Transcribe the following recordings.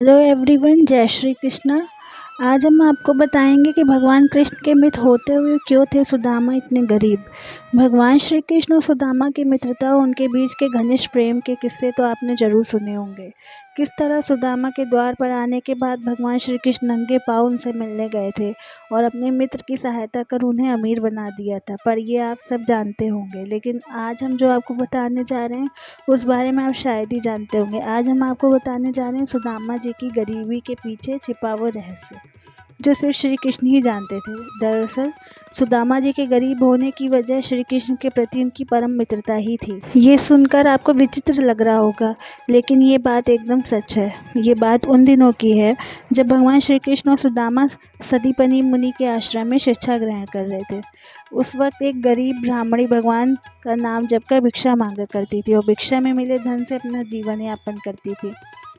Hello everyone, जय श्री कृष्णा। आज हम आपको बताएंगे कि भगवान कृष्ण के मित्र होते हुए क्यों थे सुदामा इतने गरीब। भगवान श्री कृष्ण और सुदामा की मित्रता और उनके बीच के घनिष्ठ प्रेम के किस्से तो आपने जरूर सुने होंगे। किस तरह सुदामा के द्वार पर आने के बाद भगवान श्री कृष्ण नंगे पाँव उनसे मिलने गए थे और अपने मित्र की सहायता कर उन्हें अमीर बना दिया था। पर ये आप सब जानते होंगे, लेकिन आज हम जो आपको बताने जा रहे हैं उस बारे में आप शायद ही जानते होंगे। आज हम आपको बताने जा रहे हैं सुदामा जी की गरीबी के पीछे छिपा वो रहस्य जो सिर्फ श्री कृष्ण ही जानते थे। दरअसल सुदामा जी के गरीब होने की वजह श्री कृष्ण के प्रति उनकी परम मित्रता ही थी। ये सुनकर आपको विचित्र लग रहा होगा, लेकिन ये बात एकदम सच है। ये बात उन दिनों की है जब भगवान श्री कृष्ण और सुदामा सदीपनी मुनि के आश्रम में शिक्षा ग्रहण कर रहे थे। उस वक्त एक गरीब ब्राह्मणी भगवान का नाम जपकर भिक्षा मांगा करती थी और भिक्षा में मिले धन से अपना जीवन यापन करती थी।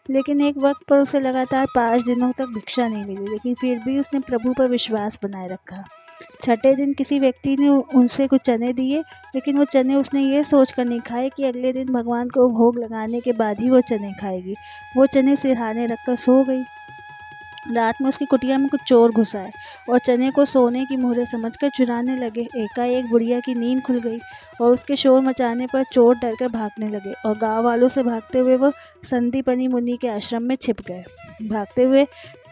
लेकिन एक वक्त पर उसे लगातार 5 दिनों तक भिक्षा नहीं मिली, लेकिन फिर भी उसने प्रभु पर विश्वास बनाए रखा। छठे दिन किसी व्यक्ति ने उनसे कुछ चने दिए, लेकिन वो चने उसने ये सोचकर नहीं खाए कि अगले दिन भगवान को भोग लगाने के बाद ही वो चने खाएगी। वो चने सिरहाने रखकर सो गई। रात में उसकी कुटिया में कुछ चोर घुस आए और चने को सोने की मोहरे समझकर चुराने लगे। एकाएक बुढ़िया की नींद खुल गई और उसके शोर मचाने पर चोर डरकर भागने लगे और गांव वालों से भागते हुए वो संदीपनी मुनि के आश्रम में छिप गए। भागते हुए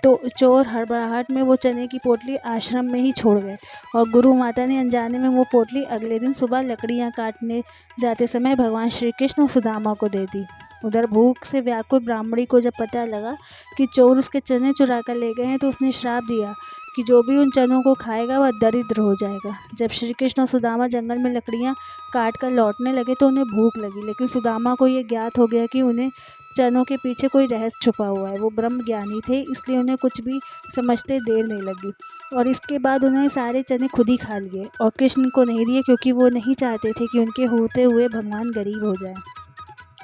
तो चोर हड़बड़ाहट में वो चने की पोटली आश्रम में ही छोड़ गए और गुरु माता ने अनजाने में वो पोटली अगले दिन सुबह लकड़ियाँ काटने जाते समय भगवान श्री कृष्ण और सुदामा को दे दी। उधर भूख से व्याकुल ब्राह्मणी को जब पता लगा कि चोर उसके चने चुरा कर ले गए हैं, तो उसने श्राप दिया कि जो भी उन चनों को खाएगा वह दरिद्र हो जाएगा। जब श्री कृष्ण और सुदामा जंगल में लकड़ियां काट कर लौटने लगे तो उन्हें भूख लगी, लेकिन सुदामा को ये ज्ञात हो गया कि उन्हें चनों के पीछे कोई रहस्य छुपा हुआ है। वो ब्रह्म ज्ञानी थे, इसलिए उन्हें कुछ भी समझते देर नहीं लगी और इसके बाद उन्होंने सारे चने खुद ही खा लिए और कृष्ण को नहीं दिए, क्योंकि वो नहीं चाहते थे कि उनके होते हुए भगवान गरीब हो जाए।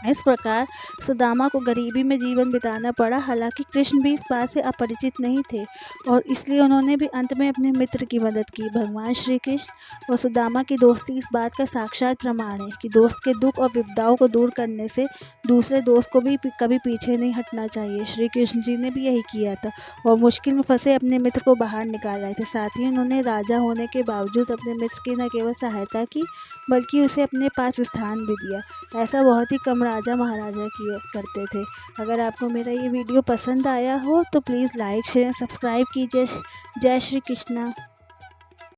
इस प्रकार सुदामा को गरीबी में जीवन बिताना पड़ा। हालांकि कृष्ण भी इस बात से अपरिचित नहीं थे और इसलिए उन्होंने भी अंत में अपने मित्र की मदद की। भगवान श्री कृष्ण और सुदामा की दोस्ती इस बात का साक्षात प्रमाण है कि दोस्त के दुख और विपदाओं को दूर करने से दूसरे दोस्त को भी कभी पीछे नहीं हटना चाहिए। श्री कृष्ण जी ने भी यही किया था और मुश्किल में फंसे अपने मित्र को बाहर निकाल आए थे। साथ ही उन्होंने राजा होने के बावजूद अपने मित्र की न केवल सहायता की, बल्कि उसे अपने पास स्थान भी दिया। ऐसा बहुत ही कम राजा महाराजा किया करते थे। अगर आपको मेरा ये वीडियो पसंद आया हो तो प्लीज़ लाइक शेयर सब्सक्राइब कीजिए। जय श्री कृष्णा।